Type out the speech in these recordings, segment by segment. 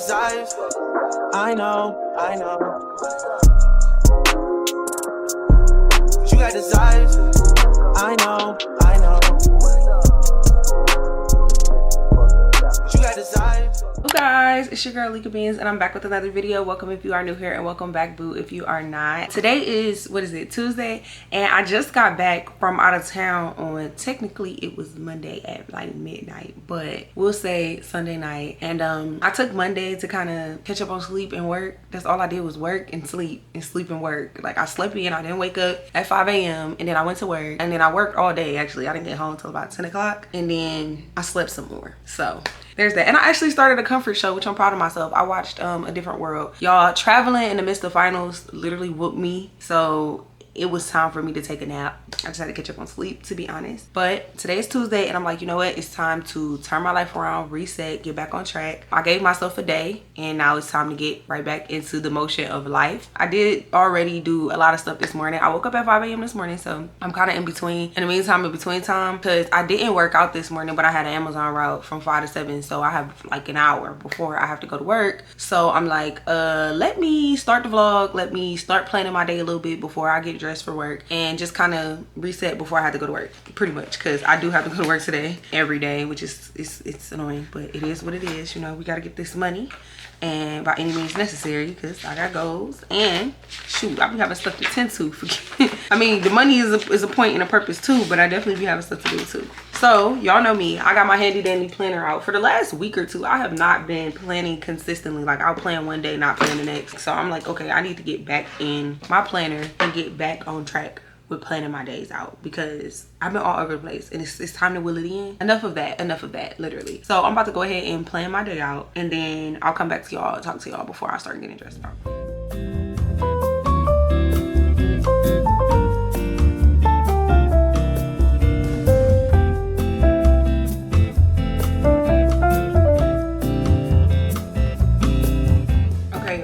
desires. I know. But you got desires. I know. But you got desires. Hey guys, it's your girl likabeans and I'm back with another video. Welcome if you are new here and welcome back boo if you are not. Today is, what is it, Tuesday, and I just got back from out of town on, technically it was Monday at like midnight, but we'll say Sunday night. And I took Monday to kind of catch up on sleep and work. That's all I did was work and sleep and work. Like I slept in, I didn't wake up at 5 a.m. and then I went to work and then I worked all day. Actually I didn't get home until about 10 o'clock and then I slept some more. So there's that. And I actually started a comfort show, which I'm proud of myself. I watched A Different World. Y'all, traveling in the midst of finals literally whooped me. So it was time for me to take a nap. I just had to catch up on sleep, to be honest. But today is Tuesday and I'm like, you know what? It's time to turn my life around, reset, get back on track. I gave myself a day and now it's time to get right back into the motion of life. I did already do a lot of stuff this morning. I woke up at 5 a.m. this morning, so I'm kind of in between. In the meantime, in between time, because I didn't work out this morning, but I had an Amazon route from 5 to 7. So I have like an hour before I have to go to work. So I'm like, let me start the vlog. Let me start planning my day a little bit before I get dressed for work and just kind of reset before I have to go to work, pretty much, because I do have to go to work today every day, which is it's annoying, but it is what it is. You know, we got to get this money and by any means necessary, because I got goals and shoot, I be having stuff to tend to. I mean, the money is a point and a purpose too, but I definitely be having stuff to do too. So y'all know me, I got my handy dandy planner out. For the last week or two, I have not been planning consistently. Like I'll plan one day, not plan the next. So I'm like, okay, I need to get back in my planner and get back on track with planning my days out, because I've been all over the place and it's time to will it in. Enough of that, literally. So I'm about to go ahead and plan my day out and then I'll come back to y'all, talk to y'all before I start getting dressed out.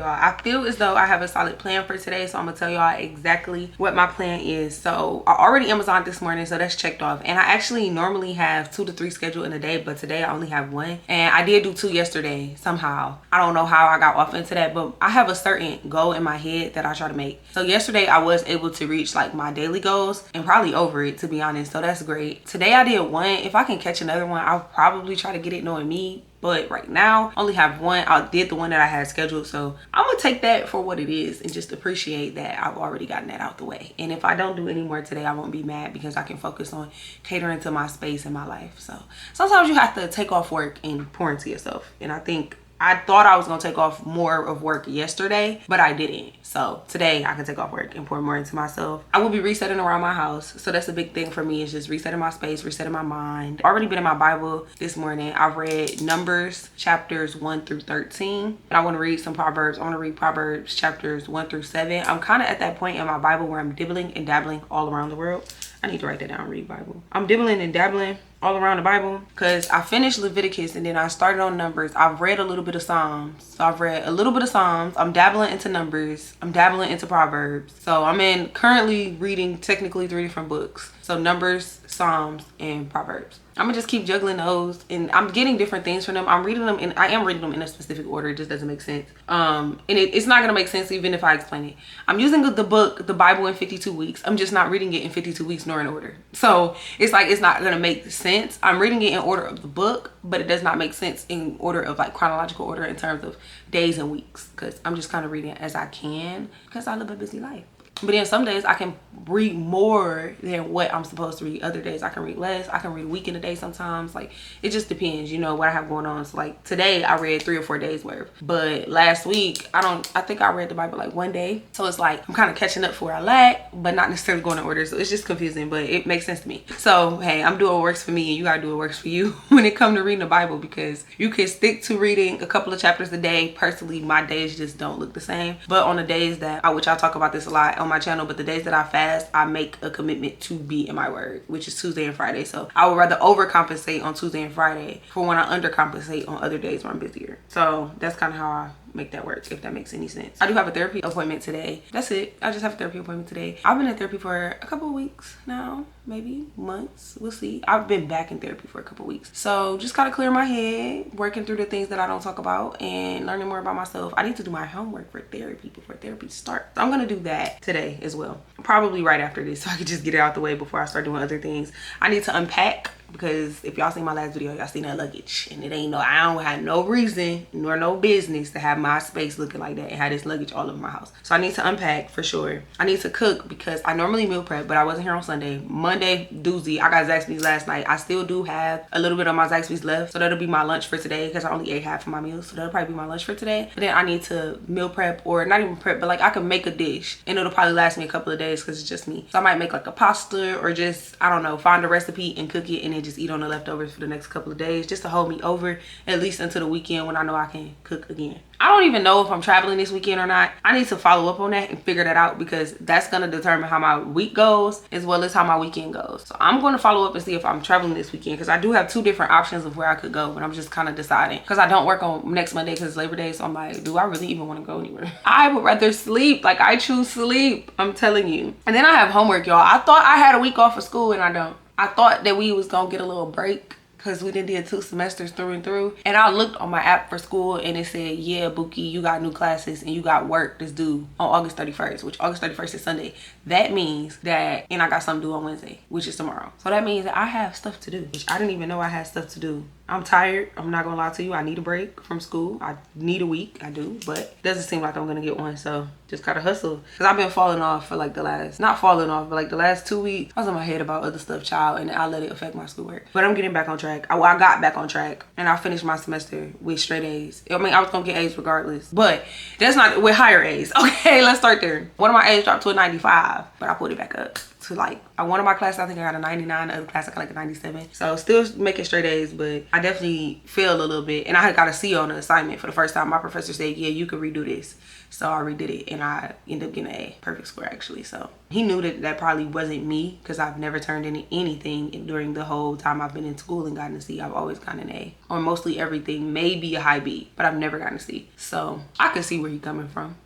I feel as though I have a solid plan for today, so I'm gonna tell y'all exactly what my plan is. So I already Amazoned this morning, so that's checked off. And I actually normally have 2 to 3 scheduled in a day, but today I only have 1. And I did do 2 yesterday somehow. I don't know how I got off into that, but I have a certain goal in my head that I try to make. So yesterday I was able to reach like my daily goals and probably over it, to be honest, so that's great. Today I did 1. If I can catch another one, I'll probably try to get it, knowing me. But right now I only have 1. I did the one that I had scheduled, so I'm gonna take that for what it is and just appreciate that I've already gotten that out the way. And if I don't do any more today, I won't be mad, because I can focus on catering to my space in my life. So sometimes you have to take off work and pour into yourself, and I thought I was gonna take off more of work yesterday, but I didn't. So today I can take off work and pour more into myself. I will be resetting around my house. So that's a big thing for me, is just resetting my space, resetting my mind. I've already been in my Bible this morning. I've read Numbers chapters 1 through 13. And I want to read some Proverbs. I want to read Proverbs chapters 1 through 7. I'm kind of at that point in my Bible where I'm dibbling and dabbling all around the world. I need to write that down, read Bible. I'm dibbling and dabbling all around the Bible, because I finished Leviticus and then I started on Numbers. I've read a little bit of Psalms. So I've read a little bit of Psalms. I'm dabbling into Numbers. I'm dabbling into Proverbs. So I'm currently reading technically 3 different books. So Numbers, Psalms, and Proverbs. I'm gonna just keep juggling those, and I'm getting different things from them. I am reading them in a specific order. It just doesn't make sense. And it's not gonna make sense even if I explain it. I'm using the Bible in 52 weeks. I'm just not reading it in 52 weeks nor in order. So it's like, it's not gonna make sense. I'm reading it in order of the book, but it does not make sense in order of like chronological order in terms of days and weeks, because I'm just kind of reading it as I can, because I live a busy life. But then some days I can read more than what I'm supposed to read. Other days I can read less. I can read a week in a day sometimes. Like, it just depends, you know, what I have going on. So like today I read 3 or 4 days worth. But last week, I think I read the Bible like 1 day. So it's like I'm kind of catching up for where I lack, but not necessarily going in order. So it's just confusing, but it makes sense to me. So hey, I'm doing what works for me, and you gotta do what works for you when it comes to reading the Bible, because you can stick to reading a couple of chapters a day. Personally, my days just don't look the same. But on the days that, which I'll talk about this a lot on my channel, but the days that I fast, I make a commitment to be in my word, which is Tuesday and Friday. So I would rather overcompensate on Tuesday and Friday for when I undercompensate on other days where I'm busier. So that's kind of how make that work, if that makes any sense. I do have a therapy appointment today. That's it. I just have a therapy appointment today. I've been in therapy for a couple of weeks now, maybe months, we'll see. I've been back in therapy for a couple of weeks. So just gotta clear my head, working through the things that I don't talk about and learning more about myself. I need to do my homework for therapy before therapy starts. So I'm gonna do that today as well. Probably right after this, so I can just get it out the way before I start doing other things. I need to unpack, because if y'all seen my last video, y'all seen that luggage, and it ain't no, I don't have no reason nor no business to have my space looking like that and have this luggage all over my house. So I need to unpack for sure. I need to cook, because I normally meal prep, but I wasn't here on Sunday. Monday, doozy, I got Zaxby's last night. I still do have a little bit of my Zaxby's left, so that'll be my lunch for today, because I only ate half of my meal, so that'll probably be my lunch for today. But then I need to meal prep, or not even prep, but like I can make a dish, and it'll probably last me a couple of days because it's just me. So I might make like a pasta, or just, I don't know, find a recipe and cook it, and then just eat on the leftovers for the next couple of days, just to hold me over at least until the weekend when I know I can cook again. I don't even know if I'm traveling this weekend or not. I need to follow up on that and figure that out, because that's going to determine how my week goes as well as how my weekend goes. So I'm going to follow up and see if I'm traveling this weekend, because I do have 2 different options of where I could go, but I'm just kind of deciding, because I don't work on next Monday because it's Labor Day. So I'm like, do I really even want to go anywhere? I would rather sleep. Like, I choose sleep, I'm telling you. And then I have homework, y'all. I thought I had a week off of school, and I don't. I thought that we was gonna get a little break, because we did 2 semesters through and through. And I looked on my app for school, and it said, yeah, Bookie, you got new classes and you got work that's due on August 31st, which August 31st is Sunday. That means that, and I got something due on Wednesday, which is tomorrow. So that means that I have stuff to do, which I didn't even know I had stuff to do. I'm tired. I'm not gonna lie to you. I need a break from school. I need a week. I do, but it doesn't seem like I'm gonna get one. So just gotta hustle, because I've been falling off for like the last, not falling off, but like the last 2 weeks. I was in my head about other stuff, child, and I let it affect my schoolwork. But I'm getting back on track. I got back on track, and I finished my semester with straight A's. I mean, I was gonna get A's regardless, but that's not with higher A's. Okay, let's start there. One of my A's dropped to a 95, but I put it back up to like, one of my classes, I think I got a 99, the other class I got like a 97. So still making straight A's, but I definitely failed a little bit. And I had got a C on the assignment for the first time. My professor said, yeah, you can redo this. So I redid it, and I ended up getting an A, perfect score actually. So he knew that that probably wasn't me, because I've never turned in anything during the whole time I've been in school and gotten a C. I've always gotten an A on mostly everything, maybe a high B, but I've never gotten a C. So I could see where he's coming from.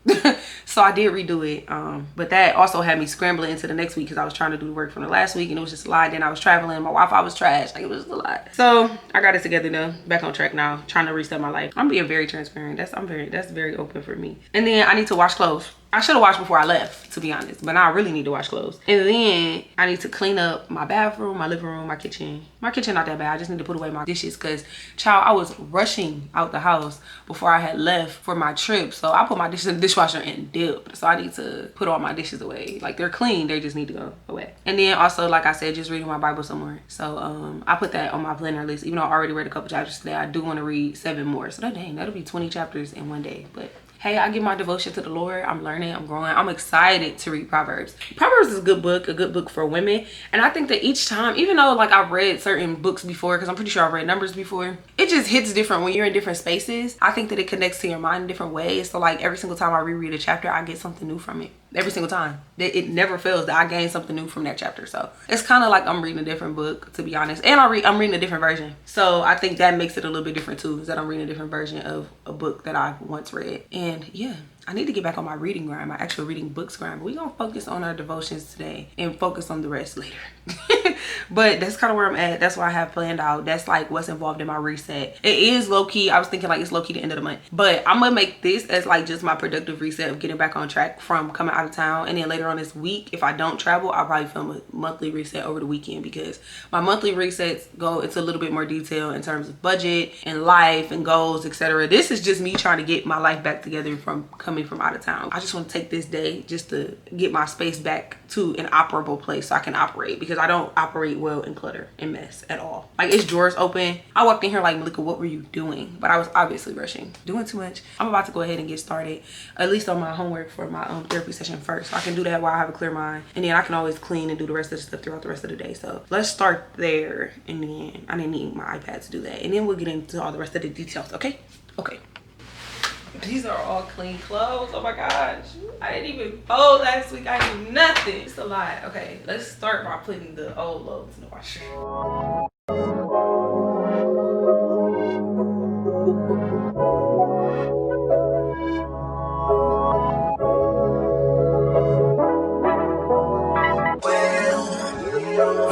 So I did redo it, but that also had me scrambling into the next week, because I was trying to do the work from the last week, and it was just a lot. Then I was traveling, my Wi-Fi was trash, like it was just a lot. So I got it together now, back on track now, trying to reset my life. I'm being very transparent. That's very open for me. And then I need to wash clothes. I should have washed before I left, to be honest, but now I really need to wash clothes. And then I need to clean up my bathroom, my living room, my kitchen. My kitchen not that bad. I just need to put away my dishes, because, child, I was rushing out the house before I had left for my trip. So I put my dishes in the dishwasher and dipped. So I need to put all my dishes away. Like, they're clean, they just need to go away. And then also, like I said, just reading my Bible some more. So I put that on my planner list. Even though I already read a couple chapters today, I do want to read 7 more. So that'll be 20 chapters in one day. But hey, I give my devotion to the Lord. I'm learning, I'm growing. I'm excited to read Proverbs. Proverbs is a good book for women. And I think that each time, even though like I've read certain books before, because I'm pretty sure I've read Numbers before, it just hits different when you're in different spaces. I think that it connects to your mind in different ways. So like every single time I reread a chapter, I get something new from it. Every single time. It never fails that I gain something new from that chapter. So it's kind of like I'm reading a different book, to be honest. And I'm reading a different version. So I think that makes it a little bit different too, is that I'm reading a different version of a book that I once read. And yeah, I need to get back on my reading grind, my actual reading books grind. But we're going to focus on our devotions today and focus on the rest later. But that's kind of where I'm at. That's what I have planned out. That's like what's involved in my reset. It is low-key. I was thinking like it's low-key the end of the month. But I'm going to make this as like just my productive reset of getting back on track from coming out of town. And then later on this week, if I don't travel, I'll probably film a monthly reset over the weekend, because my monthly resets go into a little bit more detail in terms of budget and life and goals, etc. This is just me trying to get my life back together from coming from out of town. I just want to take this day just to get my space back to an operable place so I can operate, because I don't operate well in clutter and mess at all. Like, it's drawers open. I walked in here like, Malika, what were you doing? But I was obviously rushing, doing too much. I'm about to go ahead and get started, at least on my homework for my therapy session first, so I can do that while I have a clear mind, and then I can always clean and do the rest of the stuff throughout the rest of the day. So let's start there, and then I didn't need my iPad to do that, and then we'll get into all the rest of the details. Okay. These are all clean clothes. Oh my gosh, I didn't even fold last week. I didn't do nothing. It's a lot. Okay, let's start by putting the old loads in the washer.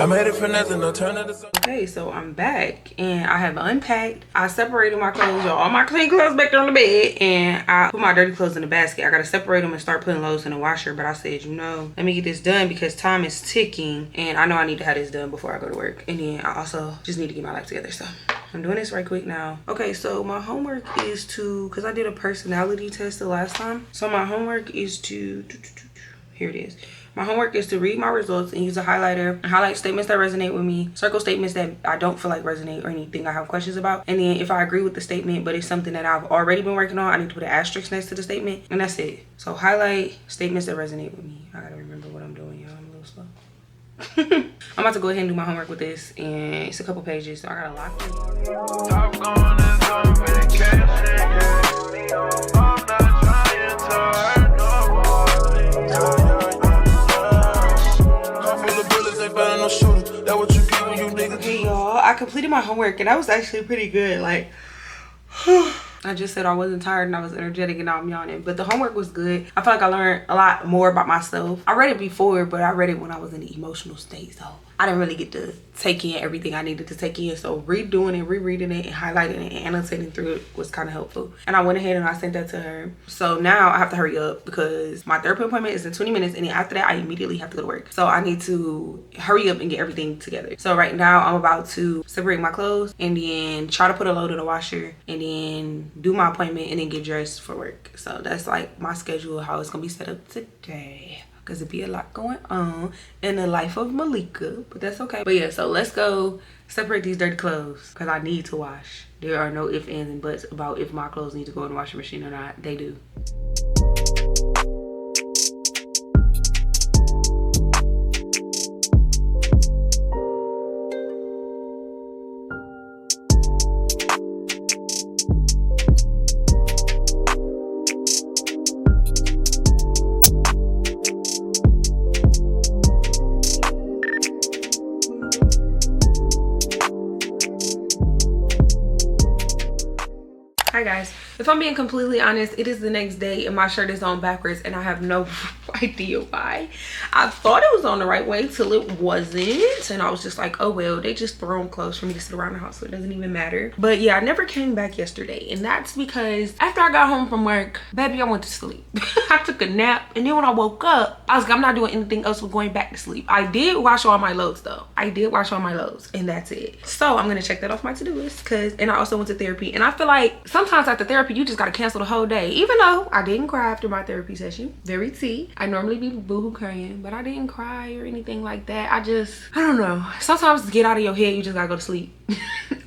I'm headed for nothing, no turn of the sun. Okay, so I'm back and I have unpacked. I separated my clothes, y'all. All my clean clothes back there on the bed, and I put my dirty clothes in the basket. I gotta separate them and start putting those in the washer, but I said, you know, let me get this done because time is ticking and I know I need to have this done before I go to work. And then I also just need to get my life together, so I'm doing this right quick now. Okay, so my homework is to, because I did a personality test the last time, so my homework is to, here it is. My homework is to read my results and use a highlighter and highlight statements that resonate with me, circle statements that I don't feel like resonate or anything I have questions about. And then if I agree with the statement, but it's something that I've already been working on, I need to put an asterisk next to the statement. And that's it. So highlight statements that resonate with me. I gotta remember what I'm doing, y'all. I'm a little slow. I'm about to go ahead and do my homework with this, and it's a couple pages, so I gotta lock Okay, y'all, I completed my homework and that was actually pretty good. Like, I just said I wasn't tired and I was energetic and now I'm yawning, but the homework was good. I feel like I learned a lot more about myself. I read it before, but I read it when I was in the emotional state, so I didn't really get to take in everything I needed to take in. So redoing it, rereading it, and highlighting it, and annotating through it was kind of helpful. And I went ahead and I sent that to her. So now I have to hurry up because my therapy appointment is in 20 minutes, and then after that I immediately have to go to work. So I need to hurry up and get everything together. So right now I'm about to separate my clothes and then try to put a load in the washer and then do my appointment and then get dressed for work. So that's like my schedule, how it's gonna be set up today, because it'd be a lot going on in the life of Malika, but that's okay. But yeah, so let's go separate these dirty clothes because I need to wash. There are no ifs, ands, and buts about if my clothes need to go in the washing machine or not. They do. Hi guys, if I'm being completely honest, it is the next day and my shirt is on backwards and I have no idea why. I thought it was on the right way till it wasn't, and I was just like, oh well, they just thrown clothes for me to sit around the house, so it doesn't even matter. But yeah, I never came back yesterday, and that's because after I got home from work, baby, I went to sleep. I took a nap, and then when I woke up, I was like, I'm not doing anything else with going back to sleep. I did wash all my loads though. I did wash all my loads, and that's it. So I'm gonna check that off my to-do list, and I also went to therapy, and I feel like sometimes after therapy you just gotta cancel the whole day. Even though I didn't cry after my therapy session, very tea. I normally be boohoo crying, but I didn't cry or anything like that. I don't know, sometimes to get out of your head you just gotta go to sleep.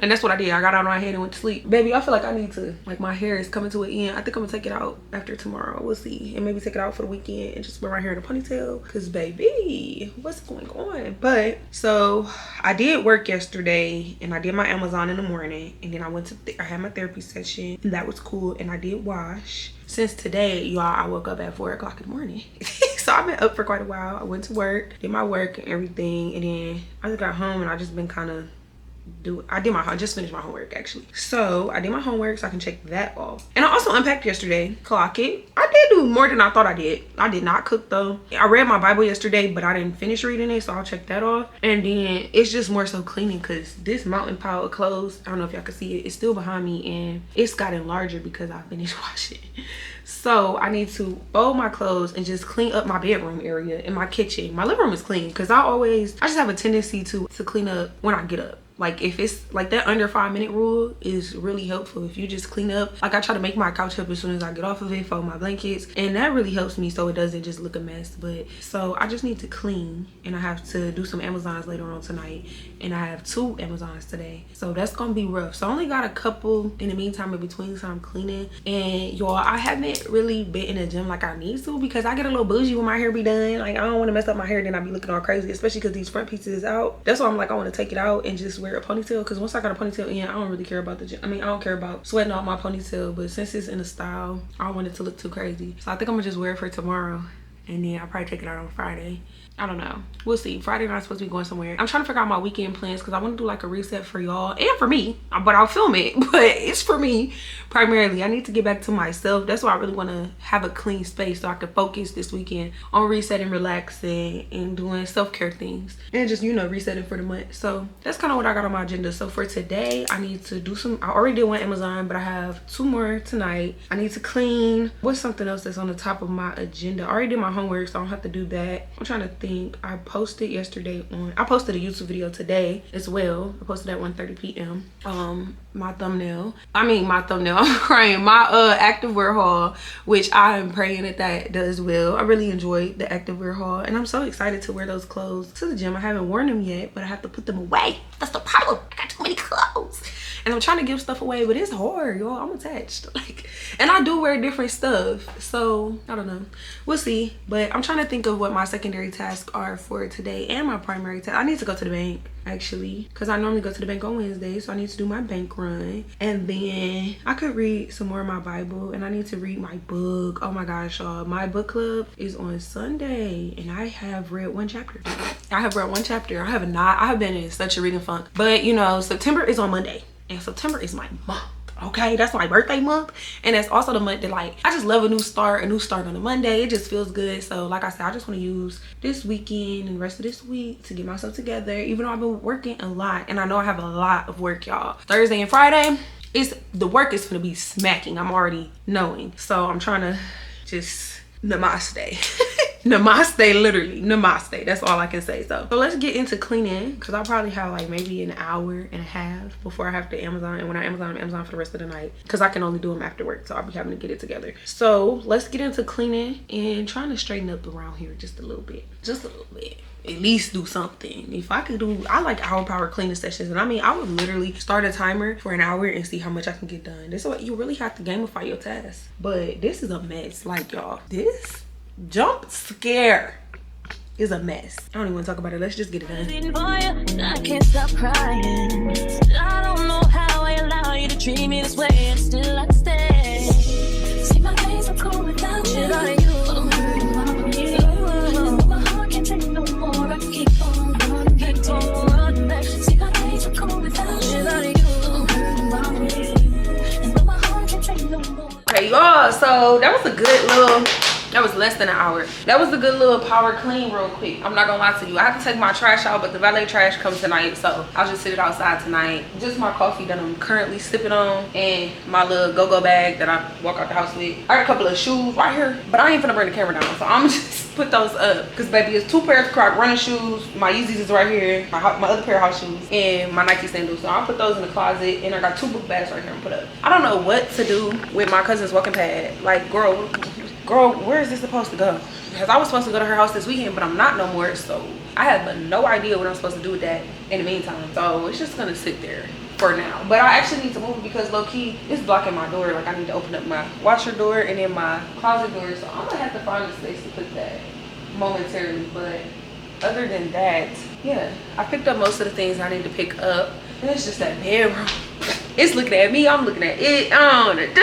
And that's what I did. I got out of my head and went to sleep. Baby, I feel like I need to, like, my hair is coming to an end. I think I'm gonna take it out after tomorrow. We'll see, and maybe take it out for the weekend and just wear my hair in a ponytail, because baby, what's going on? But so I did work yesterday and I did my Amazon in the morning, and then I went to I had my therapy session, and that was cool, and I did wash. Since today, y'all, I woke up at 4 o'clock in the morning. So I've been up for quite a while. I went to work, did my work and everything, and then I just got home and I just been kind of I just finished my homework actually. So I did my homework so I can check that off. And I also unpacked yesterday. Clock it. I did do more than I thought I did. I did not cook though. I read my Bible yesterday, but I didn't finish reading it, so I'll check that off. And then it's just more so cleaning, because this mountain pile of clothes, I don't know if y'all can see it, it's still behind me and it's gotten larger because I finished washing. So I need to fold my clothes and just clean up my bedroom area and my kitchen. My living room is clean because I just have a tendency to clean up when I get up. Like, if it's like that under 5-minute rule is really helpful. If you just clean up, like, I try to make my couch up as soon as I get off of it, fold my blankets, and that really helps me so it doesn't just look a mess. But so I just need to clean, and I have to do some Amazons later on tonight, and I have 2 Amazons today, so that's gonna be rough. So I only got a couple in the meantime in between, so I'm cleaning. And y'all, I haven't really been in the gym like I need to, because I get a little bougie when my hair be done. Like, I don't want to mess up my hair, then I be looking all crazy, especially because these front pieces is out. That's why I'm like, I want to take it out and just wear a ponytail, because once I got a ponytail in, I don't really care about the gym. I mean, I don't care about sweating out my ponytail, but since it's in a style, I don't want it to look too crazy. So I think I'm gonna just wear it for tomorrow, and then I'll probably take it out on Friday. I don't know. We'll see. Friday night I'm supposed to be going somewhere. I'm trying to figure out my weekend plans because I want to do like a reset for y'all and for me. But I'll film it. But it's for me primarily. I need to get back to myself. That's why I really want to have a clean space so I can focus this weekend on resetting, relaxing, and doing self-care things. And just, you know, resetting for the month. So that's kind of what I got on my agenda. So for today, I need to do some, I already did one Amazon, but I have 2 more tonight. I need to clean. What's something else that's on the top of my agenda? I already did my homework, so I don't have to do that. I'm trying to think. I posted yesterday on, I posted a YouTube video today as well. I posted at 1:30 p.m. My thumbnail, I'm crying, my activewear haul, which I am praying that does well. I really enjoyed the activewear haul, and I'm so excited to wear those clothes to the gym. I haven't worn them yet, but I have to put them away. That's the problem. I got too many clothes. And I'm trying to give stuff away, but it's hard, y'all. I'm attached. Like, and I do wear different stuff. So, I don't know. We'll see. But I'm trying to think of what my secondary tasks are for today and my primary task. I need to go to the bank, actually, because I normally go to the bank on Wednesday. So I need to do my bank run. And then I could read some more of my Bible. And I need to read my book. Oh my gosh, y'all. My book club is on Sunday. And I have read 1 chapter. I have read 1 chapter. I have been in such a reading funk. But, you know, September is on Monday. And September is my month, okay? That's my birthday month. And that's also the month that, like, I just love a new start on a Monday. It just feels good. So, like I said, I just want to use this weekend and the rest of this week to get myself together, even though I've been working a lot. And I know I have a lot of work, y'all. Thursday and Friday, the work is gonna be smacking. I'm already knowing. So, I'm trying to just namaste. Namaste, literally namaste. That's all I can say. So let's get into cleaning, because I'll probably have like maybe an hour and a half before I have to Amazon. And when I Amazon, I'm Amazon for the rest of the night, because I can only do them after work, so I'll be having to get it together. So let's get into cleaning and trying to straighten up around here just a little bit, at least do something. If I could do, I like hour cleaning sessions, and I mean, I would literally start a timer for an hour and see how much I can get done. This is what you really have to gamify your tasks. But this is a mess, like, y'all. This jump scare is a mess. I don't even want to talk about it. Let's just get it done. I can't stop crying. I don't know how I allow you to treat me this way, and still I stay. See, my days are cool without you. My heart can't take no more. I keep on running. See, my days are cool without you. Okay, y'all, so that was a good little, that was less than an hour. That was a good little power clean real quick. I'm not gonna lie to you. I have to take my trash out, but the valet trash comes tonight, so I'll just sit it outside tonight. Just my coffee that I'm currently sipping on, and my little go-go bag that I walk out the house with. I got a couple of shoes right here, but I ain't finna bring the camera down, so I'm just put those up. Cause baby, it's 2 pairs of Croc running shoes. My Yeezys is right here. My other pair of house shoes, and my Nike sandals. So I'll put those in the closet, and I got 2 book bags right here and put up. I don't know what to do with my cousin's walking pad. Like, girl, where is this supposed to go? Because I was supposed to go to her house this weekend, but I'm not no more. So I have no idea what I'm supposed to do with that in the meantime. So it's just gonna sit there for now. But I actually need to move it because low key it's blocking my door. Like, I need to open up my washer door and then my closet door. So I'm gonna have to find a space to put that momentarily. But other than that, yeah, I picked up most of the things I need to pick up. And it's just that bedroom. It's looking at me, I'm looking at it. I don't wanna do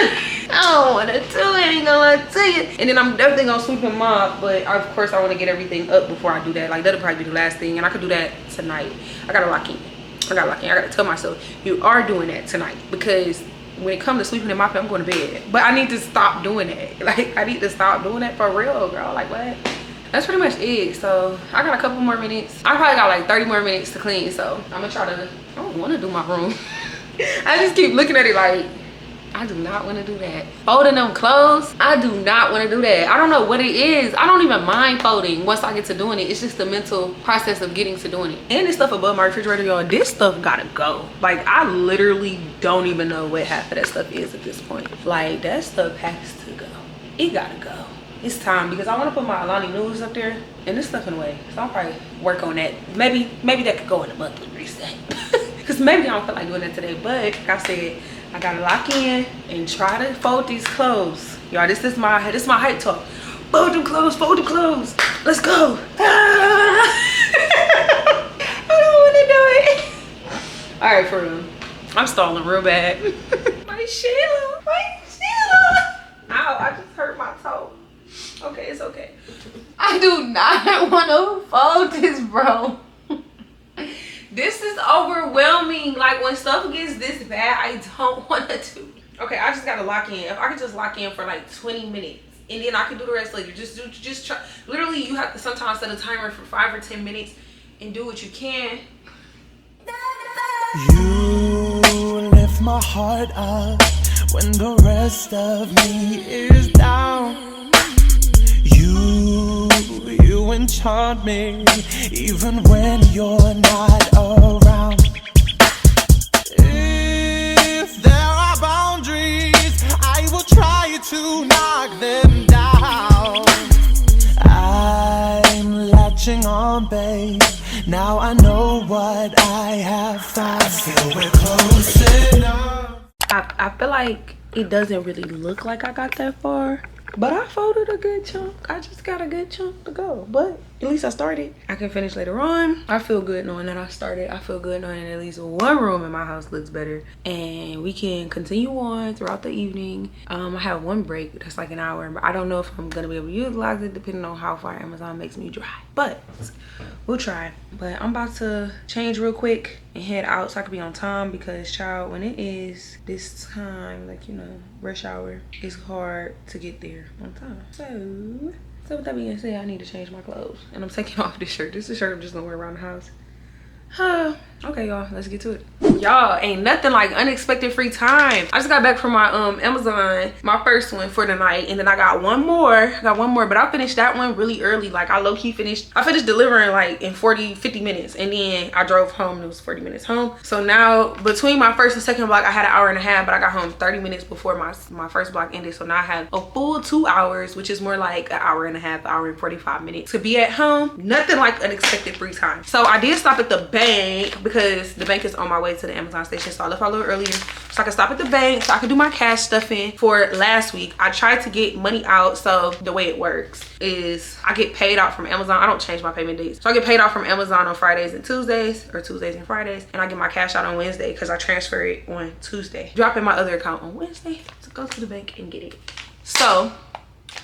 it, ain't gonna lie to you. And then I'm definitely gonna sweep and mop, but of course I wanna get everything up before I do that. Like, that'll probably be the last thing, and I could do that tonight. I gotta lock in. I gotta tell myself, you are doing that tonight, because when it comes to sweeping and mopping, I'm going to bed. But I need to stop doing that. Like, I need to stop doing that for real, girl. Like, what? That's pretty much it. So I got a couple more minutes. I probably got like 30 more minutes to clean, so I'm gonna try to, I don't want to do my room. I just keep looking at it like, I do not want to do that. Folding them clothes, I do not want to do that. I don't know what it is. I don't even mind folding once I get to doing it. It's just the mental process of getting to doing it. And this stuff above my refrigerator, y'all, this stuff gotta go. Like, I literally don't even know what half of that stuff is at this point. Like, that stuff has to go. It gotta go. It's time, because I want to put my Alani News up there and this stuff in the way. So I'll probably work on that. Maybe that could go in a monthly reset. Because maybe I don't feel like doing that today, but like I said, I gotta lock in and try to fold these clothes. Y'all, this is my hype talk. Fold them clothes, let's go. I don't want to do it. All right, for real, I'm stalling real bad. my Sheila. Ow, I just hurt my toe. Okay, it's okay. I I do not want to fold this, bro. This is overwhelming. Like, when stuff gets this bad, I don't want to do. Okay, I just gotta lock in. If I could just lock in for like 20 minutes and then I can do the rest later. Just try. Literally, you have to sometimes set a timer for 5 or 10 minutes and do what you can. You lift my heart up when the rest of me is down. You enchant me even when you're not around. If there are boundaries, I will try to knock them down. I'm latching on, babe. Now I know what I have found. I feel we're close enough. I feel like it doesn't really look like I got that far, but I folded a good chunk. I just got a good chunk to go, but at least I started. I can finish later on. I feel good knowing that I started. I feel good knowing that at least one room in my house looks better, and we can continue on throughout the evening. I have one break that's like an hour, but I don't know if I'm gonna be able to utilize it depending on how far Amazon makes me drive, but we'll try. But I'm about to change real quick and head out so I can be on time, because child, when it is this time, like, you know, rush hour, it's hard to get there on time. So with that being said, I need to change my clothes, and I'm taking off this shirt. This is a shirt I'm just gonna wear around the house. Okay, y'all, let's get to it. Y'all, ain't nothing like unexpected free time. I just got back from my Amazon, my first one for the night, and then I got one more. But I finished that one really early. Like, I low-key finished delivering like in 40-50 minutes, and then I drove home and it was 40 minutes home. So now between my first and second block, I had an hour and a half, but I got home 30 minutes before my first block ended. So now I have a full 2 hours, which is more like an hour and a half, hour and 45 minutes to be at home. Nothing like unexpected free time. So I did stop at the bank because the bank is on my way to the Amazon station, so I left a little earlier so I can stop at the bank so I can do my cash stuffing for last week. I tried to get money out, so the way it works is I get paid out from Amazon. I don't change my payment dates, so I get paid out from Amazon on Fridays and Tuesdays, or Tuesdays and Fridays, and I get my cash out on Wednesday because I transfer it on Tuesday, drop in my other account on Wednesday to go to the bank and get it. So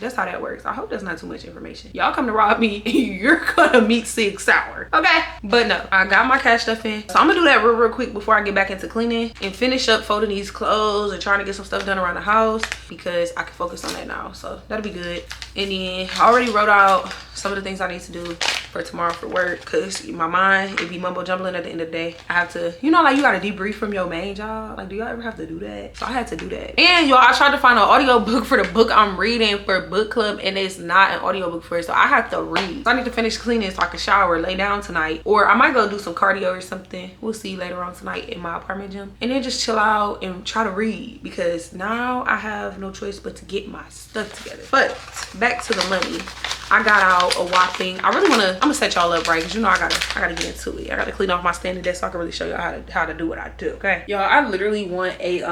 that's how that works. I hope that's not too much information. Y'all come to rob me, you're gonna meet Sig Sauer, okay? But no, I got my cash stuff in, so I'm gonna do that real quick before I get back into cleaning and finish up folding these clothes and trying to get some stuff done around the house, because I can focus on that now. So that'll be good. And then I already wrote out some of the things I need to do for tomorrow for work, because my mind, it be mumbo jumbling at the end of the day. I have to, you know, like, you gotta debrief from your main job. Like, do y'all ever have to do that? So I had to do that. And y'all, I tried to find an audio book for the book I'm reading for book club, and it's not an audio book for it, so I have to read. So I need to finish cleaning so I can shower, lay down tonight, or I might go do some cardio or something. We'll see later on tonight in my apartment gym, and then just chill out and try to read, because now I have no choice but to get my stuff together. But back to the money. I got out a whopping, I'm gonna set y'all up right, because you know I gotta get into it. I gotta clean off my standing desk so I can really show y'all how to do what I do, okay? Y'all, I literally want a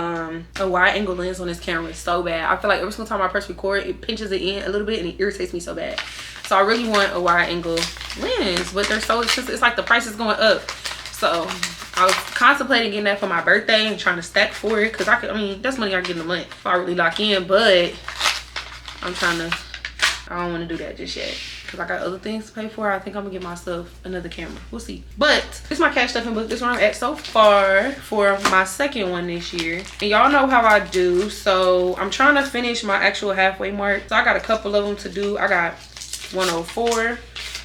wide angle lens on this camera so bad. I feel like every single time I press record, it pinches it in a little bit and it irritates me so bad. So I really want a wide angle lens, but they're so expensive. It's like the price is going up. So I was contemplating getting that for my birthday and trying to stack for it, because I mean, that's money I get in a month if I really lock in, but I don't want to do that just yet, because I got other things to pay for. I think I'm gonna get myself another camera. We'll see. But this is my cash stuffing book. This is where I'm at so far for my second one this year. And y'all know how I do. So I'm trying to finish my actual halfway mark. So I got a couple of them to do. I got 104,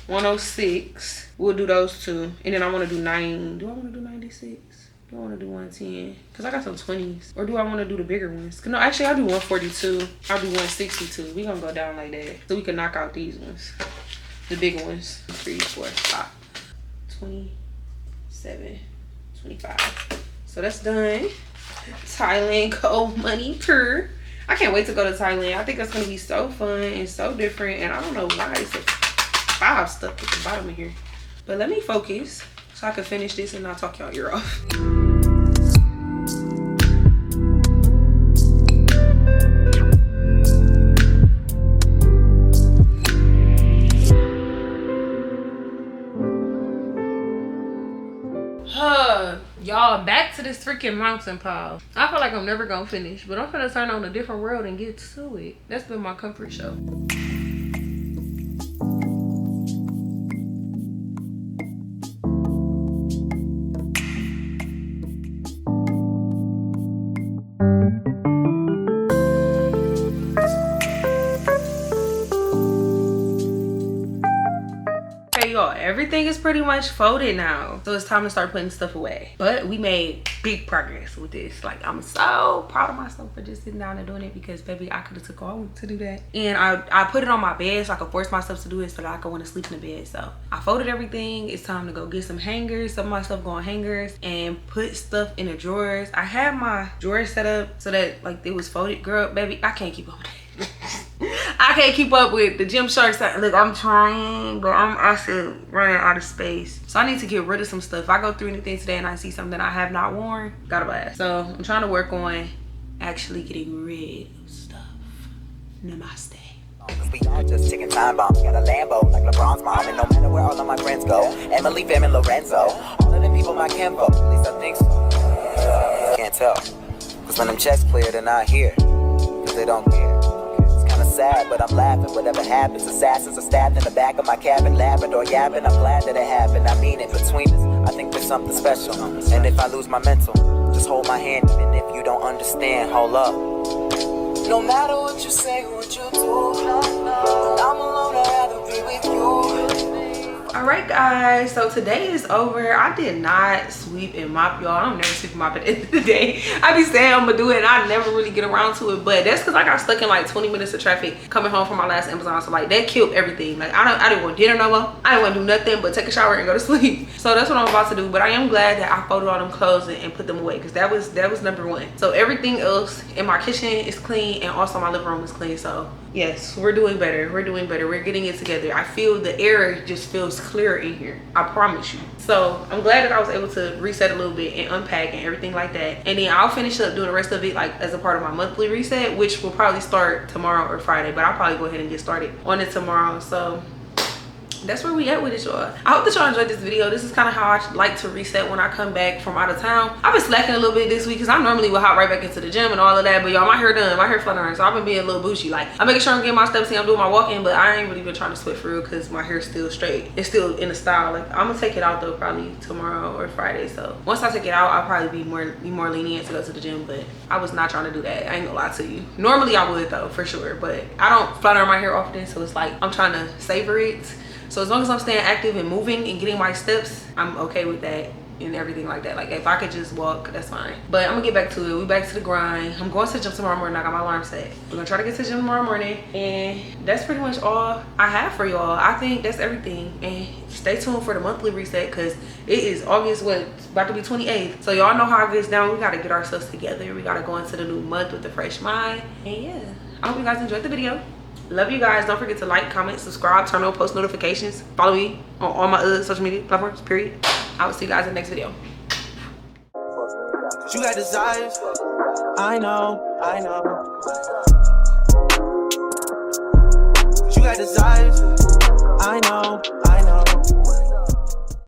106. We'll do those two. And then I want to do 9. Do I want to do 96? Do I want to do 110? Because I got some 20s. Or do I want to do the bigger ones? No, actually, I'll do 142. I'll do 162. We're going to go down like that, so we can knock out these ones. The bigger ones. 3, 4, 5, 27, 25. So that's done. Thailand cold money per. I can't wait to go to Thailand. I think that's going to be so fun and so different. And I don't know why it's a 5 stuck at the bottom of here. But let me focus so I can finish this and not talk y'all ear off. Y'all, back to this freaking mountain pile. I feel like I'm never gonna finish, but I'm gonna turn on a different world and get to it. That's been my comfort show. everything is pretty much folded now. So it's time to start putting stuff away. But we made big progress with this. Like, I'm so proud of myself for just sitting down and doing it, because baby, I could have took all week to do that. And I put it on my bed so I could force myself to do it so that I could want to sleep in the bed. So I folded everything. It's time to go get some hangers. Some of my stuff go on hangers and put stuff in the drawers. I had my drawers set up so that like it was folded. Girl, baby, I can't keep up with it. I can't keep up with the Gymshark. Look, I'm trying, but I'm also running out of space. So I need to get rid of some stuff. If I go through anything today and I see something I have not worn, gotta blast. So I'm trying to work on actually getting rid of stuff. Namaste. We all just ticking time bombs. Got a Lambo like LeBron's mom, and no matter where all of my friends go, Emily, Fam, and Lorenzo, all of them people my kinfolk. At least I think so. Can't tell, cause when them checks clear, they're not here, cause they don't care. It's kinda sad, but I'm laughing. Whatever happens, assassins are stabbed in the back of my cabin, Labrador yapping. I'm glad that it happened. I mean it. Between us, I think there's something special. And if I lose my mental, just hold my hand. Even if you don't understand, hold up. No matter what you say, what you do, when I'm alone, I'd rather be with you. All right, guys, so today is over. I did not sweep and mop, y'all. I don't never sweep and mop at the end of the day. I be saying I'm gonna do it and I never really get around to it, but that's because I got stuck in like 20 minutes of traffic coming home from my last Amazon. So like that killed everything. Like I didn't want dinner no more. I didn't want to do nothing but take a shower and go to sleep. So that's what I'm about to do. But I am glad that I folded all them clothes and put them away, because that was number one. So everything else in my kitchen is clean, and also my living room is clean. So yes, we're doing better. We're doing better. We're getting it together. I feel the air just feels clear in here. I promise you. So I'm glad that I was able to reset a little bit and unpack and everything like that. And then I'll finish up doing the rest of it like as a part of my monthly reset, which will probably start tomorrow or Friday. But I'll probably go ahead and get started on it tomorrow. So that's where we at with it, y'all. I hope that y'all enjoyed this video. This is kind of how I like to reset when I come back from out of town. I've been slacking a little bit this week because I normally would hop right back into the gym and all of that, but y'all, my hair done, my hair fluttering, so I've been being a little bougie. Like, I'm making sure I'm getting my steps in, I'm doing my walking, but I ain't really been trying to sweat for real because my hair's still straight. It's still in the style. Like, I'm gonna take it out though probably tomorrow or Friday. So once I take it out, I'll probably be more lenient to go to the gym, but I was not trying to do that. I ain't gonna lie to you. Normally I would though, for sure, but I don't flutter my hair often, so it's like I'm trying to savor it. So as long as I'm staying active and moving and getting my steps, I'm okay with that and everything like that. Like if I could just walk, that's fine. But I'm gonna get back to it. We back to the grind. I'm going to the gym tomorrow morning. I got my alarm set. We're gonna try to get to the gym tomorrow morning. And that's pretty much all I have for y'all. I think that's everything. And stay tuned for the monthly reset, because it is August, what, about to be 28th. So y'all know how it gets down. We gotta get ourselves together. We gotta go into the new month with a fresh mind. And yeah, I hope you guys enjoyed the video. Love you guys. Don't forget to like, comment, subscribe, turn on post notifications. Follow me on all my other social media platforms, period. I will see you guys in the next video. You got desires. I know. You got desires.